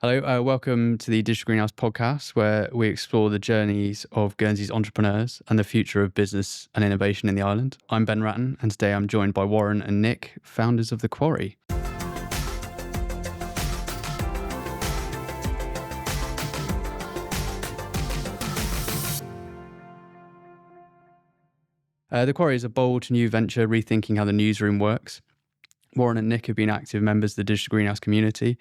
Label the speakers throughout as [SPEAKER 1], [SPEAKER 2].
[SPEAKER 1] Hello, welcome to the Digital Greenhouse podcast, where we explore the journeys of Guernsey's entrepreneurs and the future of business and innovation in the island. I'm Ben Wratten, and today I'm joined by Warren and Nick, founders of the Quarry. The Quarry is a bold new venture rethinking how the newsroom works. Warren and Nick have been active members of the Digital Greenhouse community,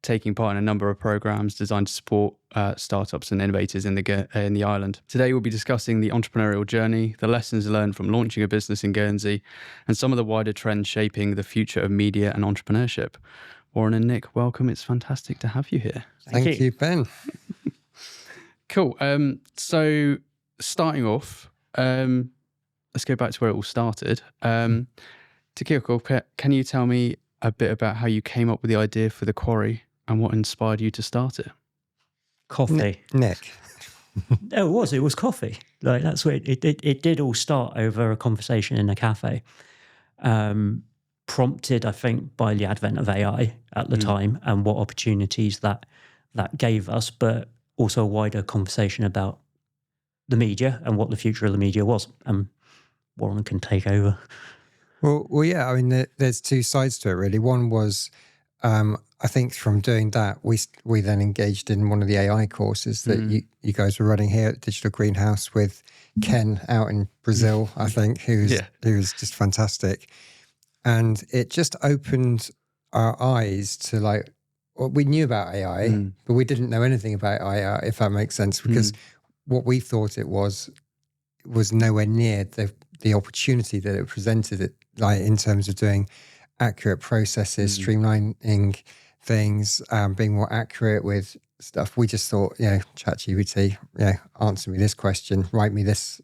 [SPEAKER 1] taking part in a number of programs designed to support startups and innovators in the island. Today, we'll be discussing the entrepreneurial journey, the lessons learned from launching a business in Guernsey, and some of the wider trends shaping the future of media and entrepreneurship. Warren and Nick, welcome. It's fantastic to have you here.
[SPEAKER 2] Thank you, Ben.
[SPEAKER 1] Cool. So starting off, let's go back to where it all started. To kick off, can you tell me a bit about how you came up with the idea for the Quarry and what inspired you to start it?
[SPEAKER 3] Coffee.
[SPEAKER 2] Nick.
[SPEAKER 3] It was coffee. Like that's where it did all start over a conversation in a cafe, prompted, I think, by the advent of AI at the time and what opportunities that gave us, but also a wider conversation about the media and what the future of the media was. Warren can take over.
[SPEAKER 2] Well, yeah. I mean, there's two sides to it, really. One was, I think, from doing that, we then engaged in one of the AI courses that you guys were running here at Digital Greenhouse with Ken out in Brazil, I think, who was just fantastic, and it just opened our eyes to we knew about AI, but we didn't know anything about AI, if that makes sense, because what we thought it was nowhere near the opportunity that it presented, it in terms of doing accurate processes, streamlining things, being more accurate with stuff. We just thought, ChatGPT, answer me this question, write me this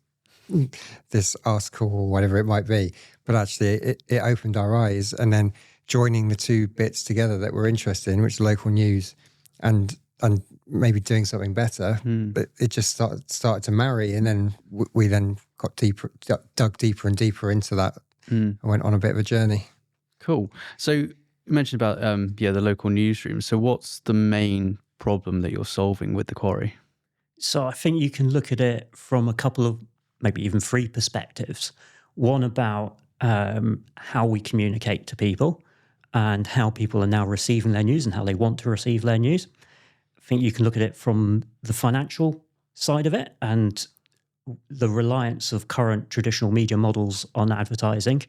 [SPEAKER 2] article or whatever it might be. But actually, it opened our eyes, and then joining the two bits together that we're interested in, which is local news and maybe doing something better, but it just started to marry, and then we then dug deeper and deeper into that, and went on a bit of a journey.
[SPEAKER 1] Cool. So you mentioned about the local newsroom. So what's the main problem that you're solving with the Quarry?
[SPEAKER 3] So I think you can look at it from a couple of, maybe even three perspectives. One about how we communicate to people and how people are now receiving their news and how they want to receive their news. I think you can look at it from the financial side of it and the reliance of current traditional media models on advertising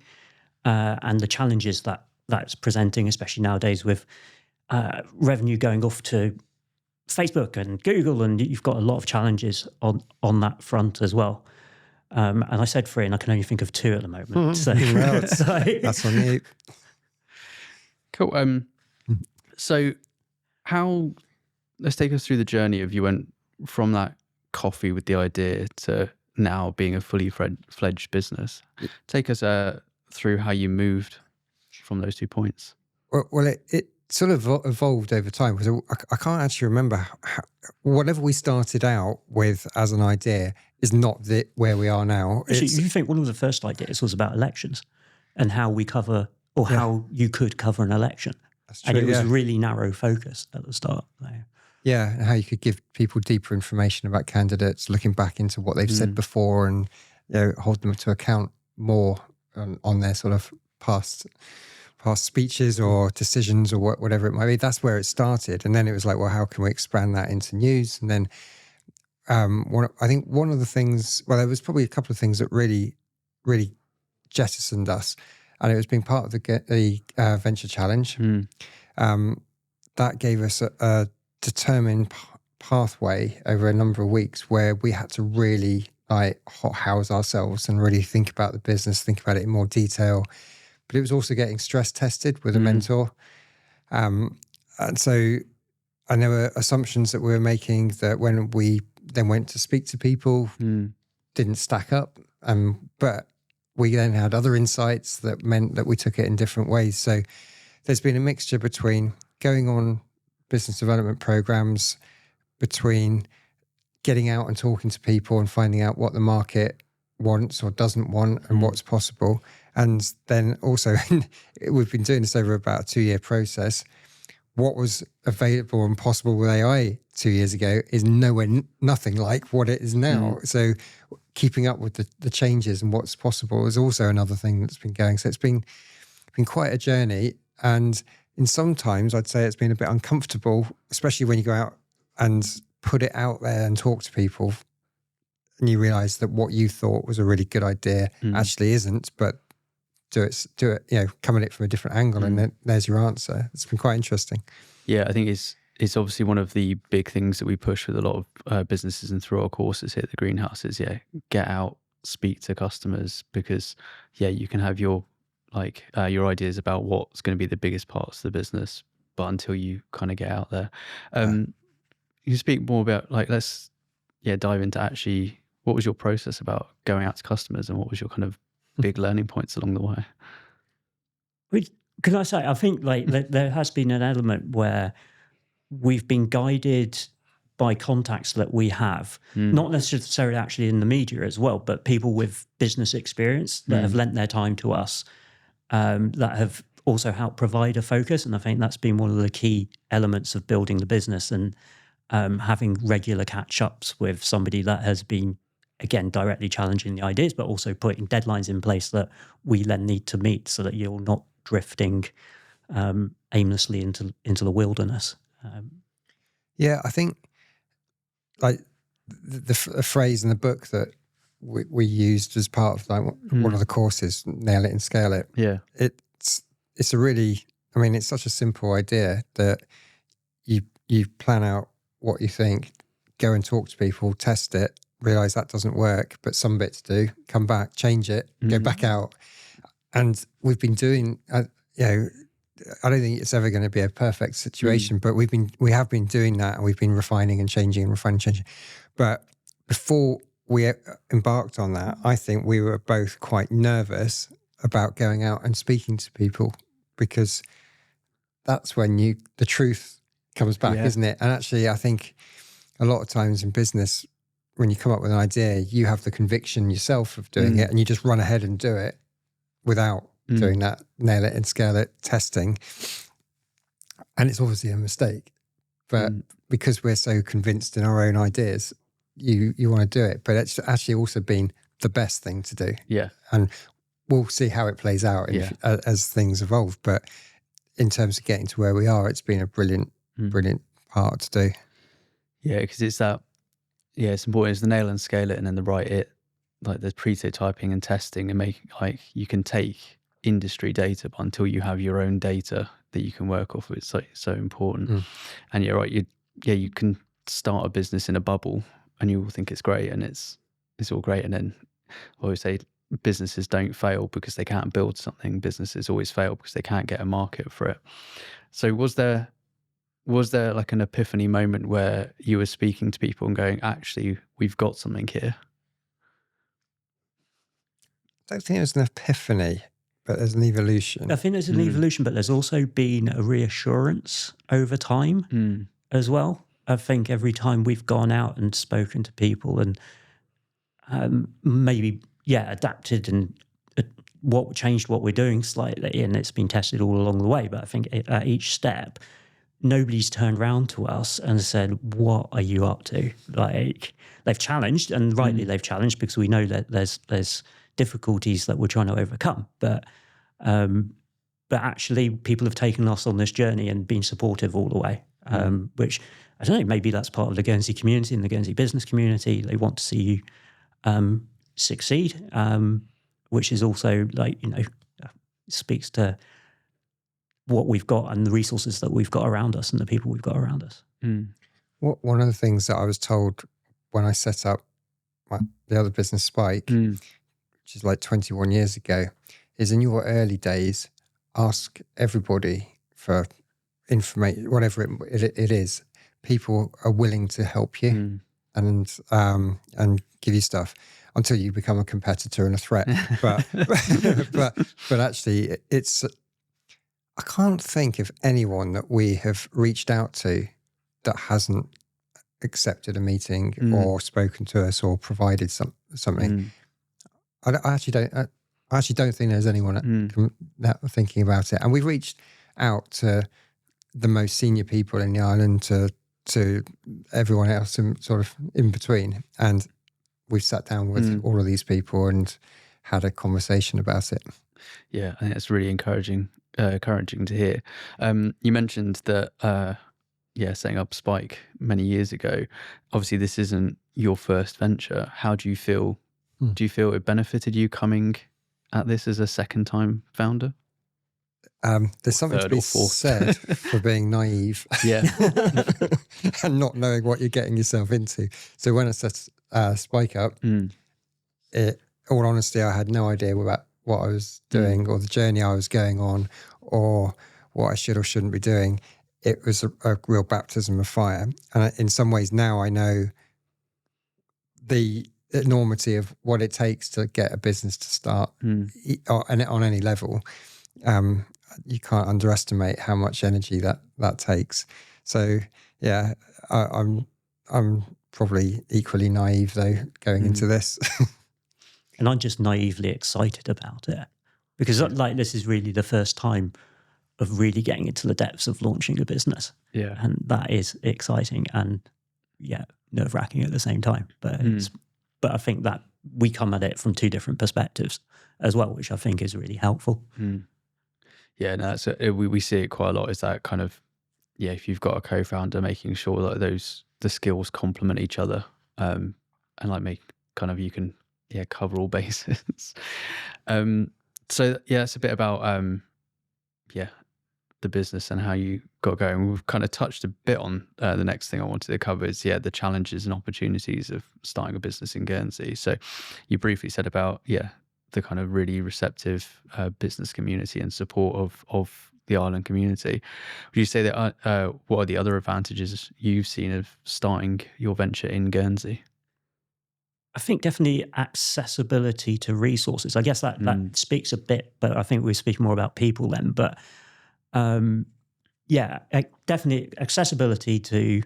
[SPEAKER 3] and the challenges that's presenting, especially nowadays with revenue going off to Facebook and Google, and you've got a lot of challenges on that front as well. And I said three, and I can only think of two at the moment. So
[SPEAKER 2] That's on you.
[SPEAKER 1] Cool. So let's take us through the journey of you went from that coffee with the idea to now being a fully fledged business. Take us through how you moved from those 2 points.
[SPEAKER 2] Well, it sort of evolved over time, because I can't actually remember whatever we started out with as an idea is not where we are now.
[SPEAKER 3] Actually, you think one of the first ideas was about elections and how we cover, or how you could cover an election.
[SPEAKER 2] That's true,
[SPEAKER 3] and it was really narrow focused at the start.
[SPEAKER 2] Yeah, and how you could give people deeper information about candidates, looking back into what they've said before, and hold them to account more on their sort of past speeches or decisions or whatever it might be. That's where it started, and then it was like, well, how can we expand that into news? And then I think one of the things, well, there was probably a couple of things that really, really jettisoned us, and it was being part of the Venture Challenge. That gave us a determined pathway over a number of weeks where we had to really hothouse ourselves and really think about the business, think about it in more detail. But it was also getting stress tested with a mentor. And there were assumptions that we were making that when we then went to speak to people didn't stack up. But we then had other insights that meant that we took it in different ways. So there's been a mixture between going on business development programs, between getting out and talking to people and finding out what the market wants or doesn't want and what's possible. And then also, we've been doing this over about a 2-year process. what was available and possible with AI 2 years ago is nothing like what it is now. So keeping up with the changes and what's possible is also another thing that's been going. So it's been quite a journey, and in some times I'd say it's been a bit uncomfortable, especially when you go out and put it out there and talk to people, and you realise that what you thought was a really good idea actually isn't, but do it, come at it from a different angle, and then there's your answer. It's been quite interesting.
[SPEAKER 1] Yeah, I think it's obviously one of the big things that we push with a lot of businesses and through our courses here at the Greenhouse is, get out, speak to customers, because you can have your ideas about what's going to be the biggest parts of the business, but until you kind of get out there, you speak more about let's dive into actually what was your process about going out to customers, and what was your kind of big learning points along the way?
[SPEAKER 3] Can I say, I think there has been an element where we've been guided by contacts that we have, not necessarily actually in the media as well, but people with business experience that have lent their time to us, that have also helped provide a focus. And I think that's been one of the key elements of building the business, and having regular catch-ups with somebody that has been, again, directly challenging the ideas, but also putting deadlines in place that we then need to meet, so that you're not drifting aimlessly into the wilderness.
[SPEAKER 2] I think the phrase in the book that we used as part of one of the courses, nail it and scale it.
[SPEAKER 1] Yeah,
[SPEAKER 2] it's a really, it's such a simple idea that you plan out what you think, go and talk to people, test it, realize that doesn't work, but some bits do, come back, change it, go back out. And we've been doing, I don't think it's ever going to be a perfect situation, but we have been doing that, and we've been refining and changing. But before we embarked on that, I think we were both quite nervous about going out and speaking to people, because that's when the truth comes back, isn't it? And actually, I think a lot of times in business, when you come up with an idea, you have the conviction yourself of doing it, and you just run ahead and do it without doing that nail it and scale it testing. And it's obviously a mistake, but because we're so convinced in our own ideas, you want to do it. But it's actually also been the best thing to do. Yeah. And we'll see how it plays out as things evolve. But in terms of getting to where we are, it's been a brilliant part to do.
[SPEAKER 1] Yeah, because it's that, it's important. It's the nail and scale it, and then the write it, like the prototyping and testing, and make you can take industry data, but until you have your own data that you can work off of, it's so important. And you're right, you can start a business in a bubble and you will think it's great, and it's all great, and then I always say businesses don't fail because they can't build something. Businesses always fail because they can't get a market for it. So was there like an epiphany moment where you were speaking to people and going, actually, we've got something here?
[SPEAKER 2] I don't think it was an epiphany, but there's an evolution.
[SPEAKER 3] I think there's an evolution, but there's also been a reassurance over time as well. I think every time we've gone out and spoken to people and maybe, adapted and changed what we're doing slightly, and it's been tested all along the way. But I think at each step, nobody's turned around to us and said, "What are you up to?" Like, they've challenged, and rightly they've challenged, because we know that there's difficulties that we're trying to overcome. But actually, people have taken us on this journey and been supportive all the way. Which, I don't know, maybe that's part of the Guernsey community and the Guernsey business community. They want to see you succeed, which is also speaks to what we've got and the resources that we've got around us and the people we've got around us.
[SPEAKER 2] One of the things that I was told when I set up the other business, Spike, which is like 21 years ago, is in your early days, ask everybody for information, whatever it is. People are willing to help you and give you stuff until you become a competitor and a threat. But actually, it's, I can't think of anyone that we have reached out to that hasn't accepted a meeting or spoken to us or provided something. I actually don't think there's anyone that thinking about it. And we've reached out to the most senior people in the island to everyone else sort of in between. And we've sat down with all of these people and had a conversation about it.
[SPEAKER 1] Yeah, I think that's really encouraging to hear. You mentioned that, setting up Spike many years ago. Obviously, this isn't your first venture. How do you feel? Do you feel it benefited you coming at this as a second-time founder?
[SPEAKER 2] There's something to be said for being naive, and not knowing what you're getting yourself into. So when I set Spike up, all honesty, I had no idea about what I was doing or the journey I was going on or what I should or shouldn't be doing. It was a real baptism of fire. And in some ways now I know the enormity of what it takes to get a business to start on any level. You can't underestimate how much energy that takes. So yeah, I'm probably equally naive though going into this.
[SPEAKER 3] And I'm just naively excited about it because this is really the first time of really getting into the depths of launching a business. Yeah. And that is exciting and nerve-wracking at the same time. But but I think that we come at it from two different perspectives as well, which I think is really helpful.
[SPEAKER 1] Yeah, no, we see it quite a lot. Is that kind of if you've got a co-founder, making sure that the skills complement each other, and make kind of you can cover all bases. So it's a bit about the business and how you got going. We've kind of touched a bit on the next thing I wanted to cover is the challenges and opportunities of starting a business in Guernsey. So you briefly said about the kind of really receptive business community and support of the island community. Would you say that what are the other advantages you've seen of starting your venture in Guernsey?
[SPEAKER 3] I think definitely accessibility to resources. I guess that speaks a bit, but I think we're speaking more about people then. But definitely accessibility to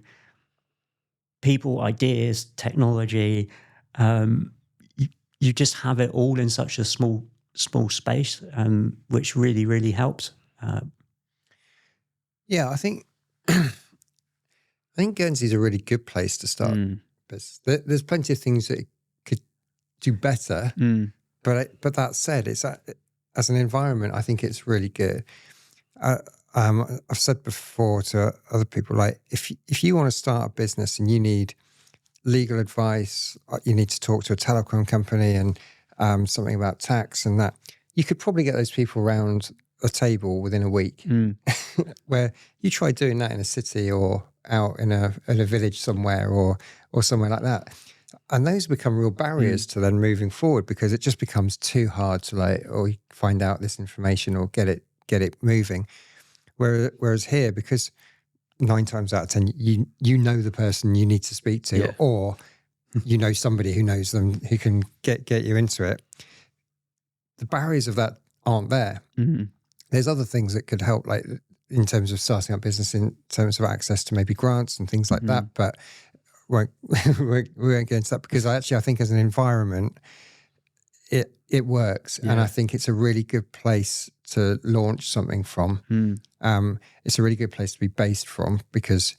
[SPEAKER 3] people, ideas, technology. You just have it all in such a small space, which really, really helps.
[SPEAKER 2] I think Guernsey's a really good place to start. There's plenty of things that it could do better, but that said, it's as an environment, I think it's really good. I've said before to other people, like if you want to start a business and you need legal advice, you need to talk to a telecom company and something about tax and that, you could probably get those people around a table within a week. Where you try doing that in a city or out in a village somewhere or somewhere like that, and those become real barriers to then moving forward because it just becomes too hard to find out this information or get it moving. Whereas here, because 9 times out of 10, you know the person you need to speak to, or you know somebody who knows them who can get you into it. The barriers of that aren't there. There's other things that could help, like in terms of starting up business, in terms of access to maybe grants and things like that. But we won't get into that because I think as an environment, it works, and I think it's a really good place to launch something from. It's a really good place to be based from because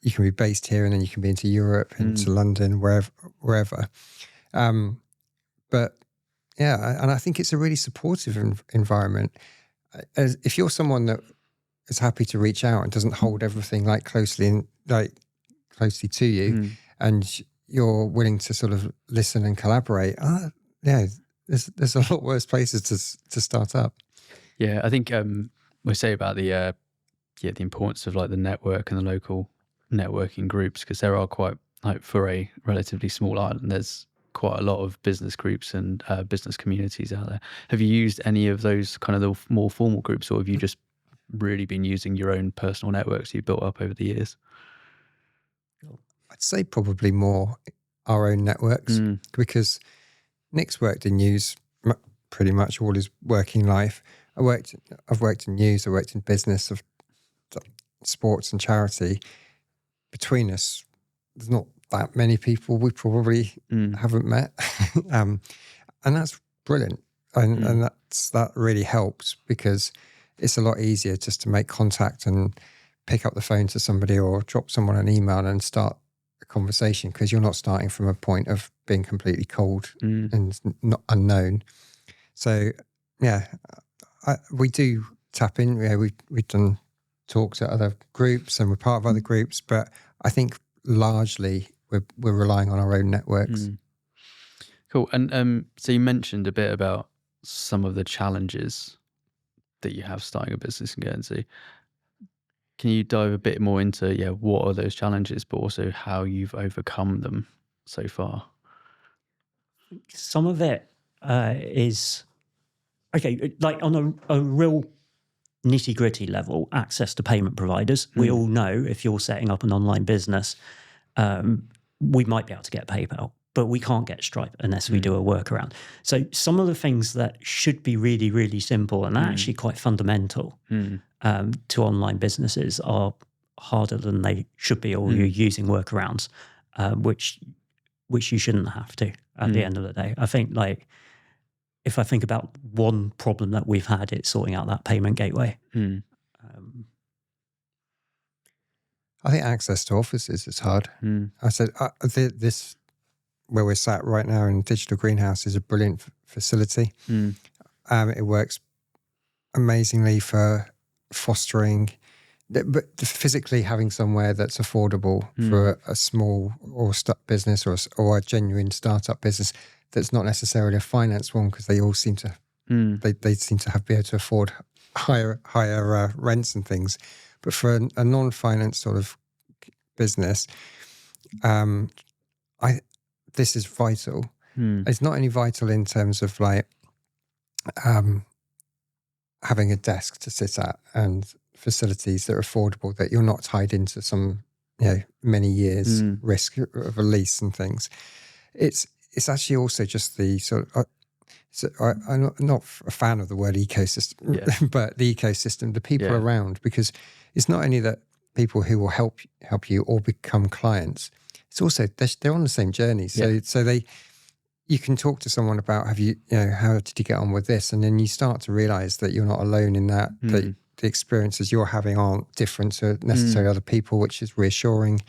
[SPEAKER 2] you can be based here and then you can be into Europe, into London, wherever. But and I think it's a really supportive environment. If you're someone that is happy to reach out and doesn't hold everything closely to you, and you're willing to sort of listen and collaborate, there's a lot worse places to start up.
[SPEAKER 1] Yeah, I think we say about the importance of the network and the local networking groups, because there are quite, for a relatively small island, there's quite a lot of business groups and business communities out there. Have you used any of those kind of the more formal groups, or have you just really been using your own personal networks you've built up over the years?
[SPEAKER 2] I'd say probably more our own networks, because Nick's worked in news pretty much all his working life. I've worked in news, I worked in business, of sports and charity. Between us, there's not that many people we probably haven't met. And that's brilliant. And that really helps because it's a lot easier just to make contact and pick up the phone to somebody or drop someone an email and start a conversation, because you're not starting from a point of being completely cold and not unknown. So yeah, we do tap in. We've done talks at other groups and we're part of other groups, but I think largely we're relying on our own networks.
[SPEAKER 1] Cool. And so you mentioned a bit about some of the challenges that you have starting a business in Guernsey. Can you dive a bit more into what are those challenges, but also how you've overcome them so far?
[SPEAKER 3] Some of it is okay, like on a real nitty-gritty level, access to payment providers. We all know if you're setting up an online business, we might be able to get PayPal, but we can't get Stripe unless we do a workaround. So some of the things that should be really, really simple and actually quite fundamental to online businesses are harder than they should be, or you're using workarounds, which you shouldn't have to at the end of the day. I think, like, if I think about one problem that we've had, it's sorting out that payment gateway.
[SPEAKER 2] I think access to offices is hard. I said this, where we're sat right now in Digital Greenhouse, is a brilliant facility. It works amazingly for fostering, but physically having somewhere that's affordable for a small or business or a genuine startup business that's not necessarily a finance one, because they all seem to they seem to be able to afford higher rents and things. But for a non-finance sort of business, this is vital. It's not only vital in terms of like having a desk to sit at and facilities that are affordable, that you're not tied into some many years risk of a lease and things. It's actually also just the sort of I'm not a fan of the word ecosystem, but the ecosystem, the people around, because it's not only that people who will help you or become clients, it's also they're on the same journey. So you can talk to someone about how did you get on with this, and then you start to realize that you're not alone in that. That the experiences you're having aren't different to necessarily other people, which is reassuring.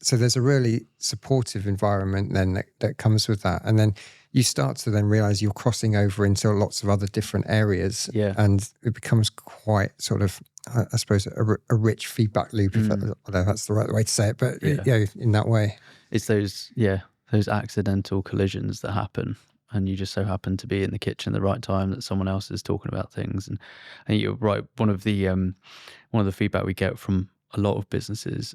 [SPEAKER 2] So there's a really supportive environment then that comes with that. And then you start to then realize you're crossing over into lots of other different areas. And it becomes quite sort of, I suppose, a rich feedback loop, although that's the right way to say it, but in that way.
[SPEAKER 1] It's those accidental collisions that happen, and you just so happen to be in the kitchen at the right time that someone else is talking about things. And you're right. One of the feedback we get from a lot of businesses,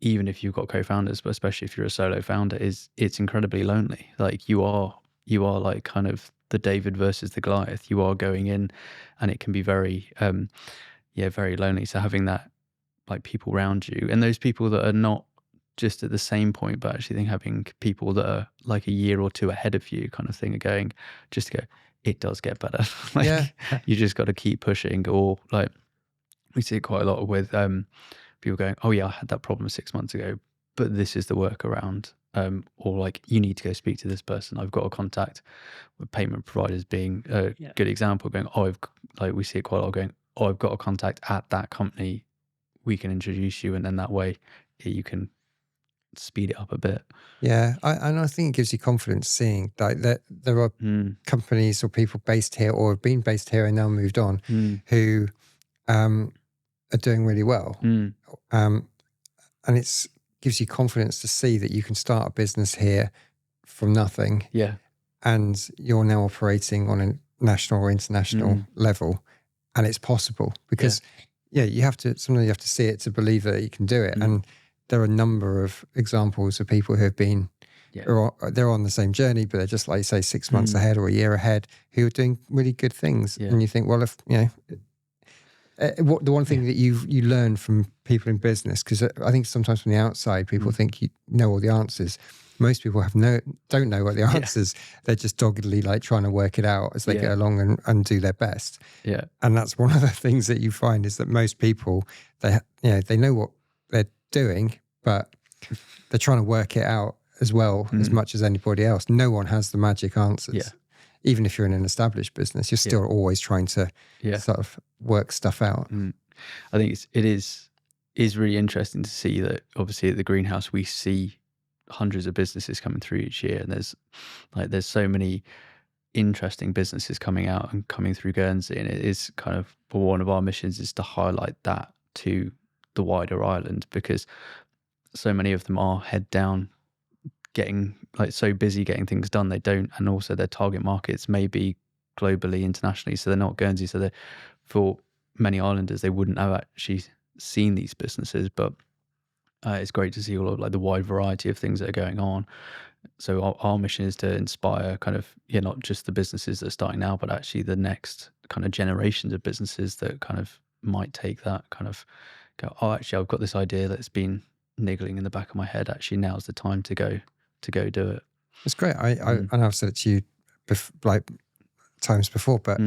[SPEAKER 1] even if you've got co-founders, but especially if you're a solo founder, is it's incredibly lonely. Like you are like kind of the David versus the Goliath. You are going in, and it can be very, very lonely. So having that, like, people around you, and those people that are not just at the same point, but actually having people that are like a year or two ahead of you, kind of thing, are going, it does get better. You just got to keep pushing. Or like we see it quite a lot with people going, oh yeah, I had that problem 6 months ago, but this is the workaround. Or like, you need to go speak to this person. I've got a contact, with payment providers being a good example, going, we see it quite a lot, going, I've got a contact at that company, we can introduce you, and then that way you can speed it up a bit.
[SPEAKER 2] Yeah, and I think it gives you confidence seeing like that there are companies or people based here or have been based here and now moved on who are doing really well. And it gives you confidence to see that you can start a business here from nothing.
[SPEAKER 1] Yeah.
[SPEAKER 2] And you're now operating on a national or international level, and it's possible because sometimes you have to see it to believe that you can do it. And there are a number of examples of people who have been, they're on the same journey, but they're just, like you say, 6 months ahead or a year ahead, who are doing really good things. And you think, well, if the one thing that you learn from people in business, because I think sometimes from the outside people think you know all the answers. Most people don't know what the answers. They're just doggedly like trying to work it out as they get along and do their best. Yeah, and that's one of the things that you find is that most people they know what they're doing, but they're trying to work it out as well as much as anybody else. No one has the magic answers. Yeah. Even if you're in an established business, you're still always trying to sort of work stuff out.
[SPEAKER 1] I think it is really interesting to see that obviously at the greenhouse we see hundreds of businesses coming through each year, and there's so many interesting businesses coming out and coming through Guernsey, and it is kind of one of our missions is to highlight that to the wider island, because so many of them are head down, getting like so busy getting things done, they don't, and also their target markets may be globally, internationally, so they're not Guernsey, so for many islanders they wouldn't have actually seen these businesses, but it's great to see all of like the wide variety of things that are going on. So our mission is to inspire kind of, not just the businesses that are starting now, but actually the next kind of generations of businesses that kind of might take that kind of go, oh, actually, I've got this idea that's been niggling in the back of my head. Actually, now's the time to go do it.
[SPEAKER 2] It's great. I know I've said it to you like times before, but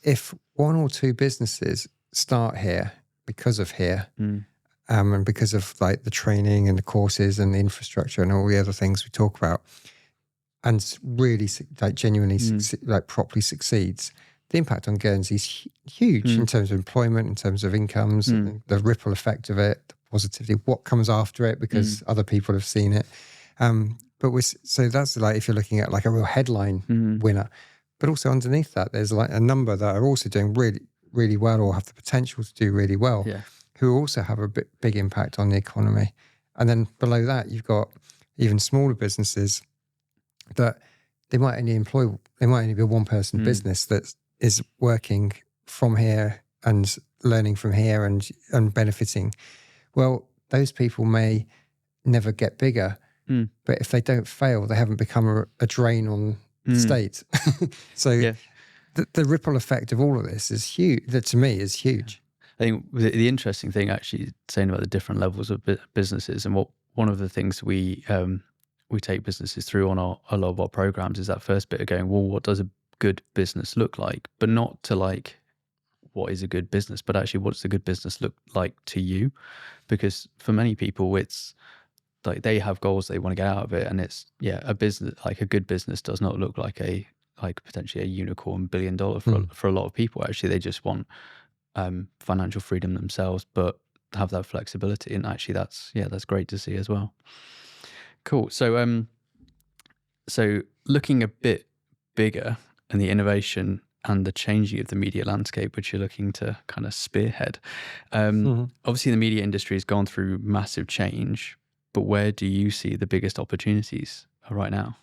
[SPEAKER 2] if one or two businesses start here because of here, and because of like the training and the courses and the infrastructure and all the other things we talk about, and really like genuinely like properly succeeds, the impact on Guernsey is huge in terms of employment, in terms of incomes, and the ripple effect of it, the positivity, what comes after it, because other people have seen it. So that's like if you're looking at like a real headline winner, but also underneath that, there's like a number that are also doing really, really well or have the potential to do really well.
[SPEAKER 1] Yeah.
[SPEAKER 2] Who also have a big impact on the economy. And then below that, you've got even smaller businesses that they might only be a one-person business that is working from here and learning from here and benefiting. Well, those people may never get bigger, but if they don't fail, they haven't become a drain on the state. So the ripple effect of all of this is huge. That to me is huge.
[SPEAKER 1] I think the interesting thing actually saying about the different levels of businesses, and one of the things we take businesses through on a lot of our programs is that first bit of going, well, what does a good business look like? But not to like, what is a good business, but actually what's a good business look like to you? Because for many people, it's like they have goals they want to get out of it. And it's, a business, like a good business does not look like potentially a unicorn $1 billion for a lot of people. Actually, they just want financial freedom themselves, but have that flexibility, and actually that's great to see as well. Cool. So looking a bit bigger and the innovation and the changing of the media landscape, which you're looking to kind of spearhead. Obviously the media industry has gone through massive change, but where do you see the biggest opportunities right now?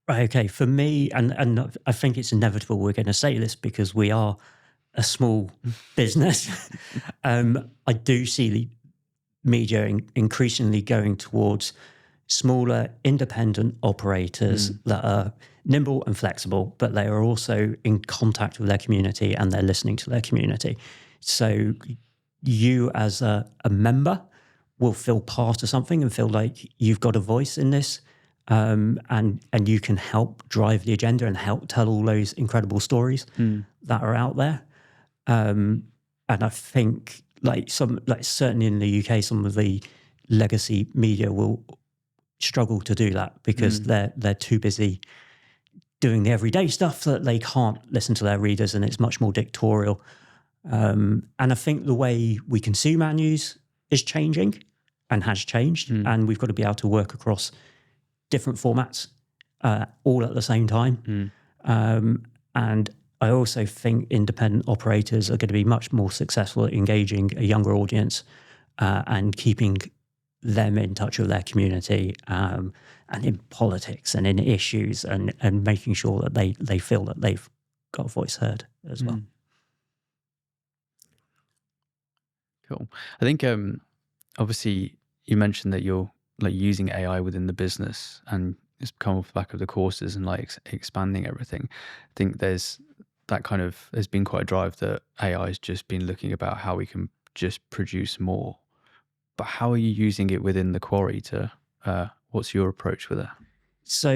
[SPEAKER 3] Right, okay, for me, and I think it's inevitable we're going to say this because we are a small business. I do see the media increasingly going towards smaller, independent operators that are nimble and flexible, but they are also in contact with their community and they're listening to their community. So you as a member will feel part of something and feel like you've got a voice in this, and you can help drive the agenda and help tell all those incredible stories that are out there. And I think certainly in the UK, some of the legacy media will struggle to do that because they're too busy doing the everyday stuff that they can't listen to their readers, and it's much more dictatorial. And I think the way we consume our news is changing and has changed, and we've got to be able to work across different formats all at the same time. And I also think independent operators are going to be much more successful at engaging a younger audience and keeping them in touch with their community, and in politics and in issues, and making sure that they feel that they've got a voice heard as well.
[SPEAKER 1] Cool. I think obviously you mentioned that you're like using AI within the business, and it's come off the back of the courses and like expanding everything. I think there's been quite a drive that AI has just been looking about how we can just produce more. But how are you using it within the Quarry to, what's your approach with it?
[SPEAKER 3] So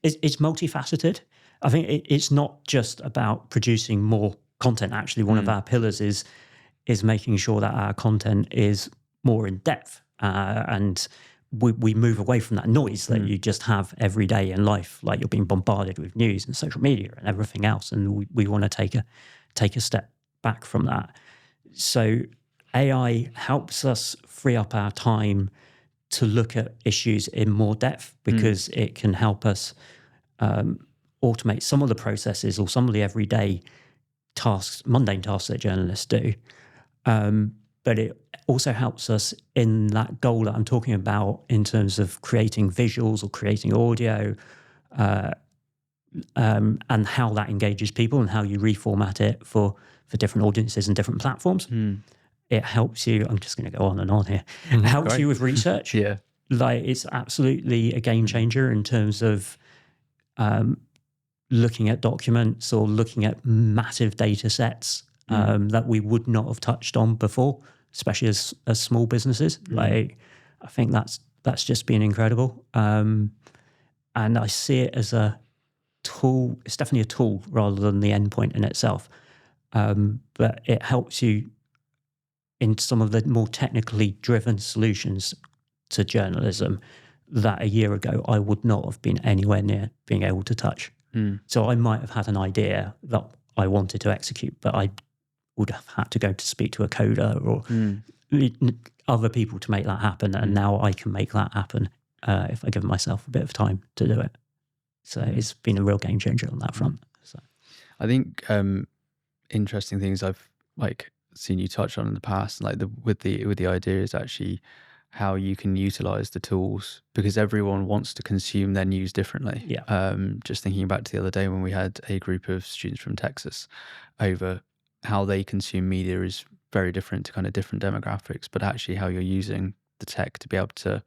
[SPEAKER 3] it's multifaceted. I think it's not just about producing more content. Actually, one of our pillars is making sure that our content is more in depth, and we move away from that noise that you just have every day in life, like you're being bombarded with news and social media and everything else. And we want to take a step back from that. So AI helps us free up our time to look at issues in more depth, because it can help us automate some of the processes or some of the everyday tasks, mundane tasks that journalists do. But it also helps us in that goal that I'm talking about in terms of creating visuals or creating audio, and how that engages people and how you reformat it for different audiences and different platforms. It helps you. I'm just going to go on and on here. It helps you with research.
[SPEAKER 1] Yeah.
[SPEAKER 3] Like, it's absolutely a game changer in terms of looking at documents or looking at massive data sets that we would not have touched on before, especially as small businesses. Like, I think that's just been incredible. And I see it as a tool. It's definitely a tool rather than the endpoint in itself. But it helps you in some of the more technically driven solutions to journalism that a year ago I would not have been anywhere near being able to touch. So I might have had an idea that I wanted to execute, but I would have had to go to speak to a coder or other people to make that happen. And now I can make that happen if I give myself a bit of time to do it. So it's been a real game changer on that front. So
[SPEAKER 1] I think interesting things I've seen you touch on in the past, like with the idea is actually how you can utilize the tools, because everyone wants to consume their news differently.
[SPEAKER 3] Yeah.
[SPEAKER 1] Just thinking back to the other day when we had a group of students from Texas over how they consume media is very different to kind of different demographics, but actually how you're using the tech to be able to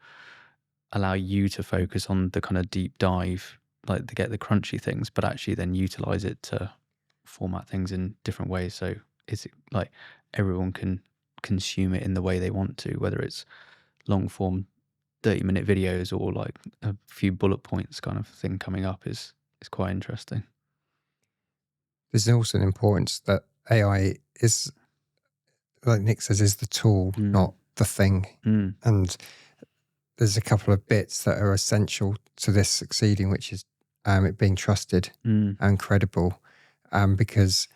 [SPEAKER 1] allow you to focus on the kind of deep dive, like to get the crunchy things, but actually then utilize it to format things in different ways. So it's like everyone can consume it in the way they want to, whether it's long form 30-minute videos or like a few bullet points kind of thing coming up is quite interesting.
[SPEAKER 2] There's also an importance that AI is, like Nick says, is the tool, not the thing. And there's a couple of bits that are essential to this succeeding, which is it being trusted and credible. Because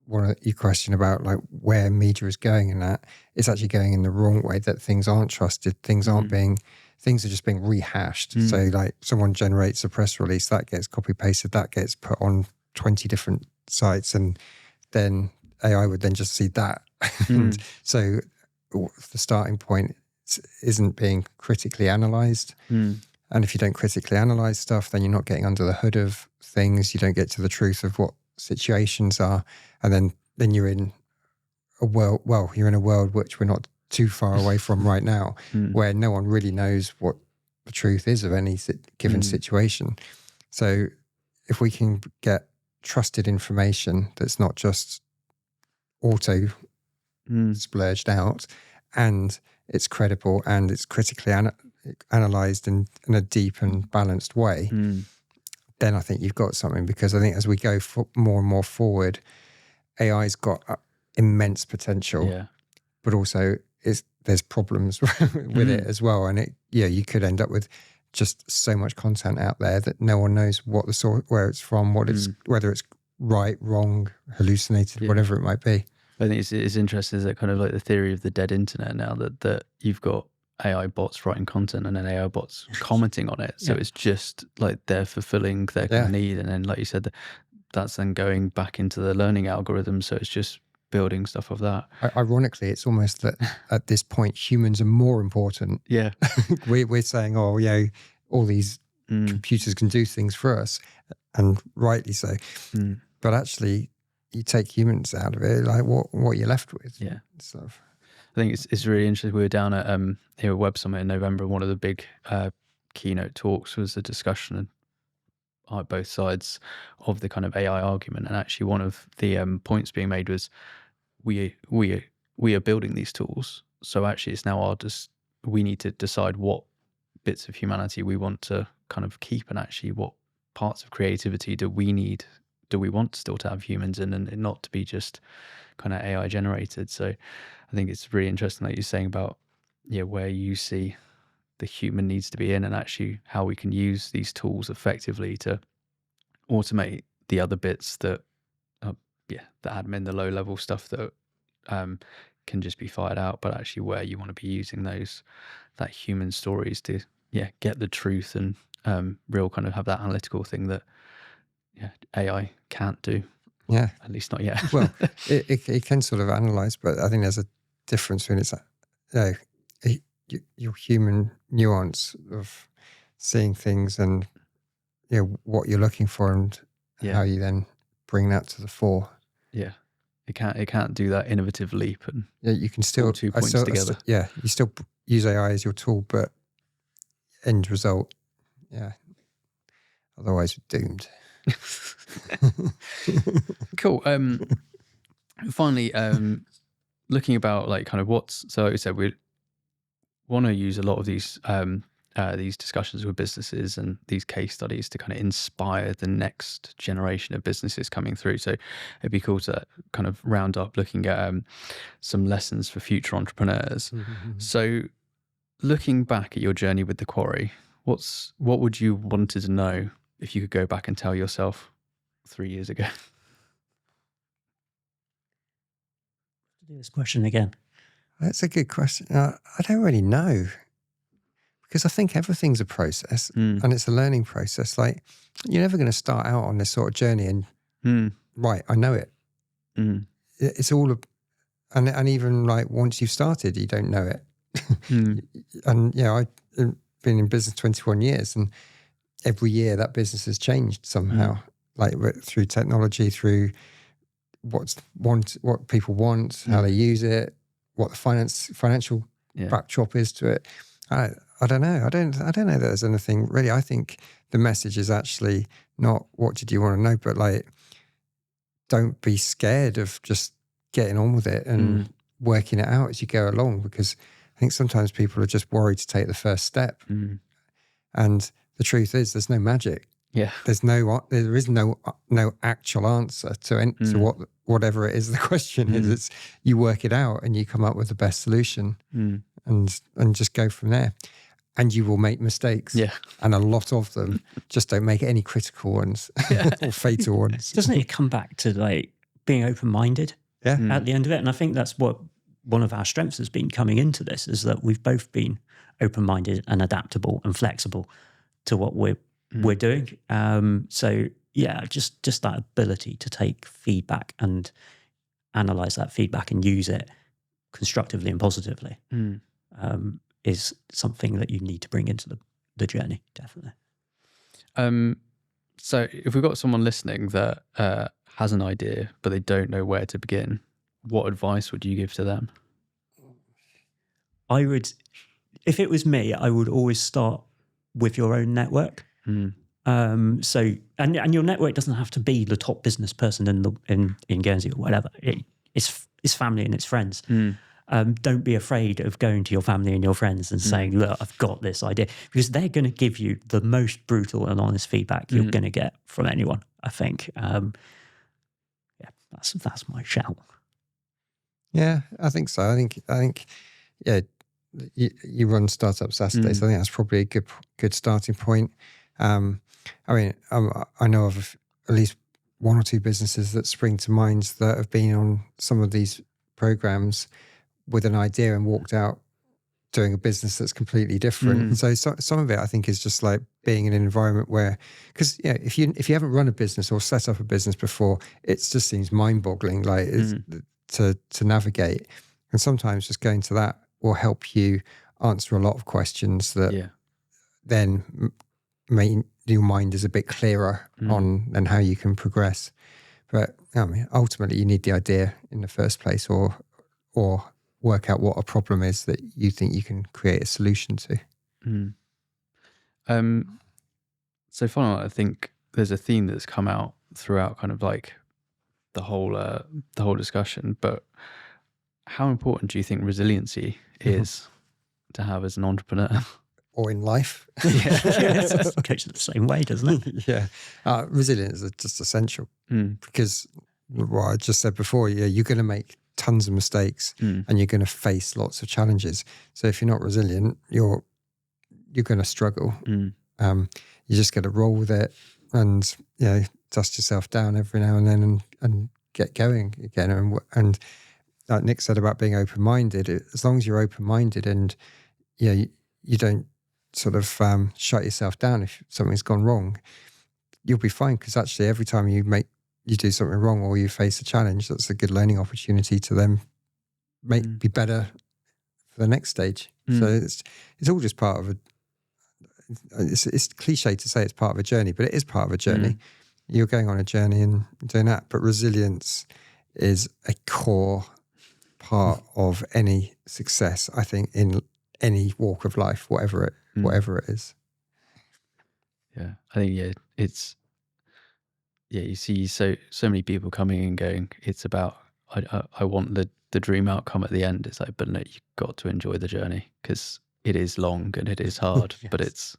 [SPEAKER 2] one of your question about like where media is going in that, it's actually going in the wrong way, that things aren't trusted, things are just being rehashed. So like someone generates a press release, that gets copy pasted, that gets put on 20 different sites, and then AI would then just see that. And so the starting point isn't being critically analysed. And if you don't critically analyse stuff, then you're not getting under the hood of things. You don't get to the truth of what situations are. And then you're in a world, you're in a world which we're not too far away from right now, where no one really knows what the truth is of any given situation. So if we can get trusted information that's not just auto splurged out, and it's credible and it's critically analysed in a deep and balanced way, then I think you've got something. Because I think as we go more and more forward, AI's got immense potential, but also there's problems with it as well. And you could end up with just so much content out there that no one knows what the source, where it's from, whether it's right, wrong, hallucinated, whatever it might be.
[SPEAKER 1] I think it's interesting, is that kind of like the theory of the dead internet now, that you've got AI bots writing content and then AI bots commenting on it. So it's just like they're fulfilling their kind of need. And then, like you said, that's then going back into the learning algorithm. So it's just building stuff of that.
[SPEAKER 2] Ironically, it's almost that at this point, humans are more important.
[SPEAKER 1] Yeah.
[SPEAKER 2] We're saying, all these computers can do things for us, and rightly so. But actually, you take humans out of it, like what are you left with?
[SPEAKER 1] Yeah.
[SPEAKER 2] Stuff.
[SPEAKER 1] I think it's really interesting. We were down at here at Web Summit in November, and one of the big keynote talks was a discussion on both sides of the kind of AI argument. And actually one of the points being made was we are building these tools. So actually it's now we need to decide what bits of humanity we want to kind of keep, and actually what parts of creativity do we want still to have humans in, and not to be just kind of AI generated. So I think it's really interesting, like you're saying about where you see the human needs to be in, and actually how we can use these tools effectively to automate the other bits that are the admin, the low level stuff that can just be fired out, but actually where you want to be using that human stories to get the truth and real kind of have that analytical thing that AI can't do.
[SPEAKER 2] Yeah,
[SPEAKER 1] at least not yet.
[SPEAKER 2] Well, it can sort of analyze, but I think there's a difference between your human nuance of seeing things and what you're looking for and how you then bring that to the fore.
[SPEAKER 1] Yeah, it can't do that innovative leap and
[SPEAKER 2] you can still
[SPEAKER 1] 2 points together.
[SPEAKER 2] You still use AI as your tool, but end result, otherwise we're doomed.
[SPEAKER 1] Cool. Finally, looking about like kind of so like I said, we want to use a lot of these discussions with businesses and these case studies to kind of inspire the next generation of businesses coming through. So it'd be cool to kind of round up looking at some lessons for future entrepreneurs.
[SPEAKER 2] Mm-hmm.
[SPEAKER 1] So looking back at your journey with the Quarry, what would you wanted to know if you could go back and tell yourself 3 years ago?
[SPEAKER 3] Do this question again.
[SPEAKER 2] That's a good question. I don't really know, because I think everything's a process and it's a learning process. Like, you're never going to start out on this sort of journey and right, I know it. It's all and even like once you've started, you don't know it. And I've been in business 21 years, and every year that business has changed somehow, like through technology, through what people want, how they use it, what the financial backdrop is to it. I don't know. I don't know that there's anything really. I think the message is actually not what did you want to know, but like, don't be scared of just getting on with it and working it out as you go along, because I think sometimes people are just worried to take the first step. And the truth is, there's no magic.
[SPEAKER 1] Yeah.
[SPEAKER 2] There is no actual answer to whatever it is the question is. It's you work it out and you come up with the best solution and just go from there. And you will make mistakes. Yeah. And a lot of them. Just don't make any critical ones or fatal ones.
[SPEAKER 3] Doesn't it come back to like being open-minded at the end of it? And I think that's what one of our strengths has been coming into this, is that we've both been open-minded and adaptable and flexible to what we're doing. So just that ability to take feedback and analyze that feedback and use it constructively and positively is something that you need to bring into the journey, definitely.
[SPEAKER 1] So if we've got someone listening that has an idea but they don't know where to begin, what advice would you give to them?
[SPEAKER 3] I would, if it was me, I would always start with your own network. So your network doesn't have to be the top business person in Guernsey or whatever. It's family and it's friends. Don't be afraid of going to your family and your friends and saying, look, I've got this idea, because they're going to give you the most brutal and honest feedback you're going to get from anyone, I think. That's my shout.
[SPEAKER 2] Yeah, I think so. I think you run Startup Saturdays. I think that's probably a good starting point. I know of at least one or two businesses that spring to mind that have been on some of these programs with an idea and walked out doing a business that's completely different. So some of it, I think, is just like being in an environment where, because if you haven't run a business or set up a business before, it just seems mind-boggling, like to navigate. And sometimes just going to that will help you answer a lot of questions that then make your mind is a bit clearer on and how you can progress. But ultimately, you need the idea in the first place, or work out what a problem is that you think you can create a solution to.
[SPEAKER 1] So finally, I think there's a theme that's come out throughout kind of like the whole discussion, but how important do you think resiliency is to have as an entrepreneur?
[SPEAKER 2] Or in life?
[SPEAKER 3] It goes the same way, doesn't it?
[SPEAKER 2] Yeah. Resilience is just essential because what I just said before, you're going to make tons of mistakes and you're going to face lots of challenges. So if you're not resilient, you're going to struggle. You just got to roll with it and dust yourself down every now and then and get going again. And like Nick said about being open-minded, as long as you're open-minded and you don't sort of shut yourself down if something's gone wrong, you'll be fine, because actually every time you do something wrong or you face a challenge, that's a good learning opportunity to then be better for the next stage. So it's all just part of it's cliche to say it's part of a journey, but it is part of a journey. You're going on a journey and doing that. But resilience is a core part of any success, I think, in any walk of life, whatever it is.
[SPEAKER 1] Yeah, I think it's you see so many people coming and going. It's about I want the dream outcome at the end. It's like, but no, you've got to enjoy the journey, because it is long and it is hard.
[SPEAKER 3] Yes.
[SPEAKER 1] But it's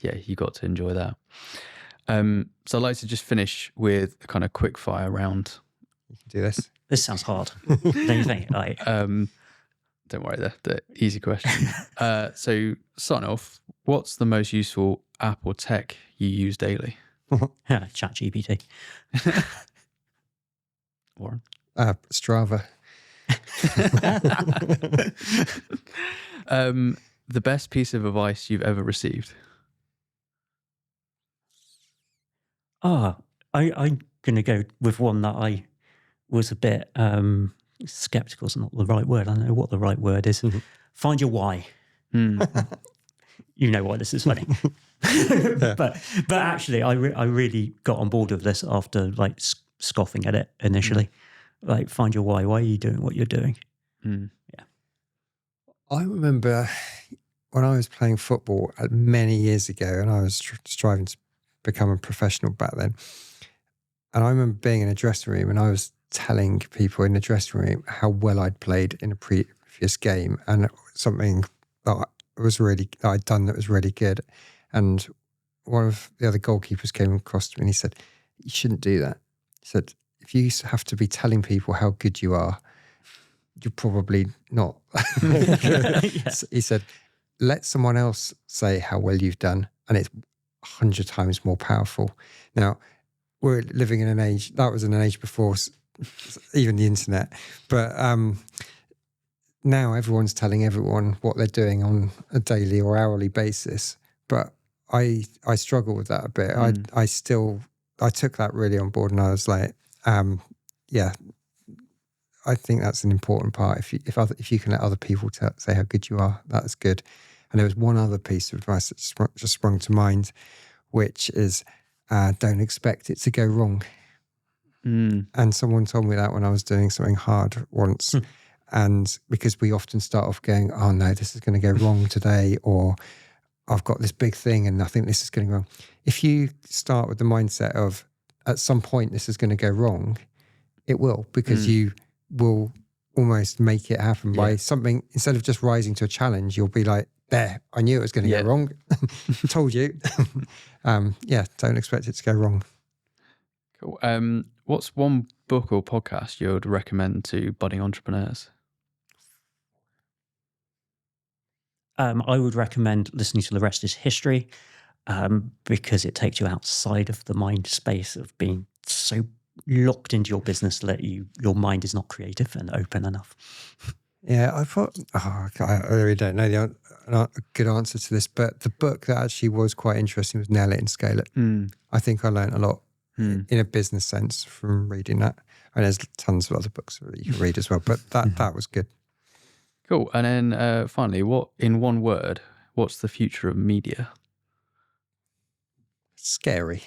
[SPEAKER 1] you got to enjoy that. So I'd like to just finish with a kind of quick fire round.
[SPEAKER 2] You can do this.
[SPEAKER 3] This sounds hard. Don't you think? Like,
[SPEAKER 1] don't worry, the easy question. So starting off, what's the most useful app or tech you use daily?
[SPEAKER 3] ChatGPT.
[SPEAKER 1] Warren?
[SPEAKER 2] Strava.
[SPEAKER 1] The best piece of advice you've ever received?
[SPEAKER 3] I'm going to go with one that I was a bit skeptical is not the right word. I don't know what the right word is. Find your why. You know why this is funny. but actually, I really got on board with this after like scoffing at it initially. Like, find your why. Why are you doing what you're doing? Yeah.
[SPEAKER 2] I remember when I was playing football many years ago, and I was striving to become a professional back then. And I remember being in a dressing room, and I was telling people in the dressing room how well I'd played in a previous game, and something that I'd done that was really good. And one of the other goalkeepers came across to me and he said, "You shouldn't do that." He said, "If you have to be telling people how good you are, you're probably not." He said, "Let someone else say how well you've done, and it's 100 times more powerful." Now, we're living in an age, that was in an age before even the internet, but now everyone's telling everyone what they're doing on a daily or hourly basis. But I struggle with that a bit. I took that really on board, and I was like, I think that's an important part. If you can let other people say how good you are, that's good. And there was one other piece of advice that just sprung to mind, which is don't expect it to go wrong. And someone told me that when I was doing something hard once. And because we often start off going, "Oh no, this is going to go wrong today," or "I've got this big thing and I think this is going to go wrong." If you start with the mindset of at some point this is going to go wrong, it will, because you will almost make it happen by something. Instead of just rising to a challenge, you'll be like, "There, I knew it was going to go wrong." Told you. Don't expect it to go wrong.
[SPEAKER 1] Cool. What's one book or podcast you would recommend to budding entrepreneurs?
[SPEAKER 3] I would recommend listening to The Rest is History, because it takes you outside of the mind space of being so locked into your business that your mind is not creative and open enough.
[SPEAKER 2] Yeah, I thought, I really don't know a good answer to this, but the book that actually was quite interesting was Nail It and Scale It. I think I learned a lot in a business sense from reading that. And there's tons of other books that you can read as well, but that was good.
[SPEAKER 1] Cool. And then finally, in one word, what's the future of media?
[SPEAKER 2] Scary.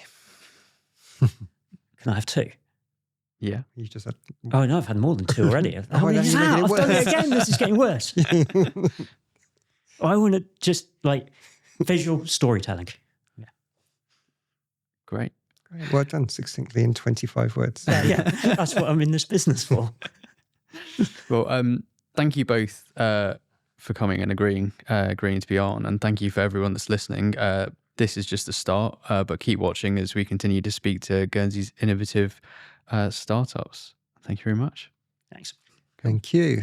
[SPEAKER 3] Can I have two?
[SPEAKER 1] Yeah.
[SPEAKER 2] You just had...
[SPEAKER 3] Oh no, I've had more than two already. I've done it again. This is getting worse. I want to just like visual storytelling. Yeah.
[SPEAKER 1] Great.
[SPEAKER 2] Well done, succinctly in 25 words.
[SPEAKER 3] Yeah, that's what I'm in this business for.
[SPEAKER 1] Well, thank you both for coming and agreeing to be on, and thank you for everyone that's listening. This is just a start, but keep watching as we continue to speak to Guernsey's innovative startups. Thank you very much.
[SPEAKER 3] Thanks.
[SPEAKER 2] Thank you.